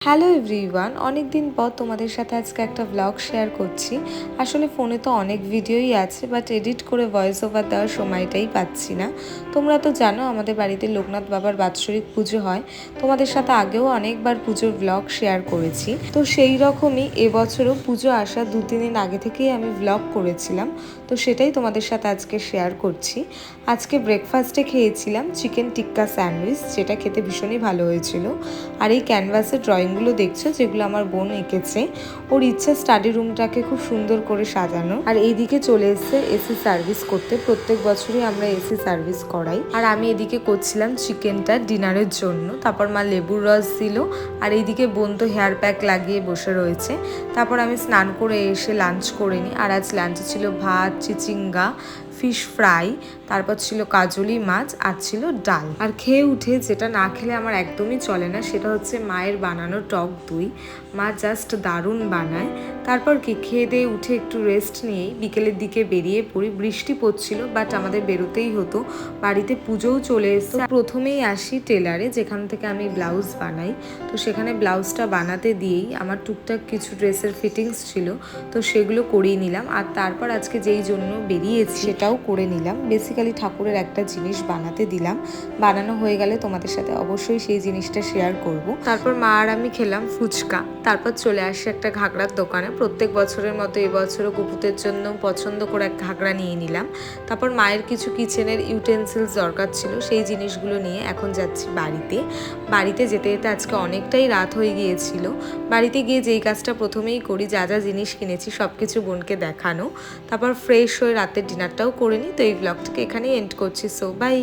Hello everyone, অনেক দিন পর তোমাদের সাথে আজকে একটা ব্লগ শেয়ার করছি। আসলে ফোনে তো অনেক ভিডিওই আছে, বাট এডিট করে ভয়েস ওভার দেওয়ার সময়টাই পাচ্ছি না। তোমরা তো জানো আমাদের বাড়িতে লোকনাথ বাবার বাৎসরিক পুজো হয়। তোমাদের সাথে আগেও অনেকবার পুজোর ব্লগ শেয়ার করেছি। তো সেই রকমই এবছরও পুজো আসার 2-3 দিন আগে থেকেই আমি ব্লগ করেছিলাম। তো সেটাই তোমাদের সাথে আজকে শেয়ার করছি। আজকে ব্রেকফাস্টে খেয়েছিলাম চিকেন টিক্কা স্যান্ডউইচ, যেটা খেতে ভীষণই ভালো হয়েছিল। আর এই ক্যানভাসের ড্রয়িংগুলো দেখছো, যেগুলো আমার বোন এঁকেছে। ওর ইচ্ছা স্টাডি রুমটাকে খুব সুন্দর করে সাজানো। আর এইদিকে চলে এসছে এসি সার্ভিস করতে। প্রত্যেক বছরই আমরা এসি সার্ভিস করাই। আর আমি এদিকে করছিলাম চিকেনটা ডিনারের জন্য। তারপর মা লেবুর রস দিল। আর এইদিকে বোন তো হেয়ার প্যাক লাগিয়ে বসে রয়েছে। তারপর আমি স্নান করে এসে লাঞ্চ করে নিই। আর আজ লাঞ্চে ছিল ভাত, চিচিঙ্গা, ফিশ ফ্রাই, তারপর ছিল কাজলি মাছ, আর ছিল ডাল। আর খেয়ে উঠে যেটা না খেলে আমার একদমই চলে না, সেটা হচ্ছে মায়ের বানানো টক দই। মা জাস্ট দারুণ বানায়। তারপর কি খেয়ে দিয়ে উঠে একটু রেস্ট নিয়েই বিকেলের দিকে বেরিয়ে পড়ি। বৃষ্টি পড়ছিল, বাট আমাদের বেরোতেই হতো, বাড়িতে পুজোও চলে এসছে। প্রথমেই আসি টেলারে, যেখান থেকে আমি ব্লাউজ বানাই। তো সেখানে ব্লাউজটা বানাতে দিয়েই আমার টুকটাক কিছু ড্রেসের ফিটিংস ছিল, তো সেগুলো করিয়ে নিলাম। আর তারপর আজকে যেই জন্য বেরিয়েছি সেটাও করে নিলাম। বেসিক্যালি ঠাকুরের একটা জিনিস বানাতে দিলাম। বানানো হয়ে গেলে তোমাদের সাথে অবশ্যই সেই জিনিসটা শেয়ার করব। তারপর মা আর আমি খেলাম ফুচকা। তারপর চলে আসি একটা ঘাগড়ার দোকানে। প্রত্যেক বছরের মতো এবছরও গুপুতের জন্য পছন্দ করে এক ঘাগড়া নিয়ে নিলাম। তারপর মায়ের কিছু কিচেনের ইউটেন্সিলস দরকার ছিল, সেই জিনিসগুলো নিয়ে এখন যাচ্ছি বাড়িতে যেতে যেতে আজকে অনেকটাই রাত হয়ে গিয়েছিল। বাড়িতে গিয়ে যেই কাজটা প্রথমেই করি, যা যা জিনিস কিনেছি সব কিছু বোনকে দেখানো। তারপর ফ্রেশ হয়ে রাতের ডিনারটাও করে নিই। তো এই ব্লগটাকে এখানেই এন্ড করছি। So by.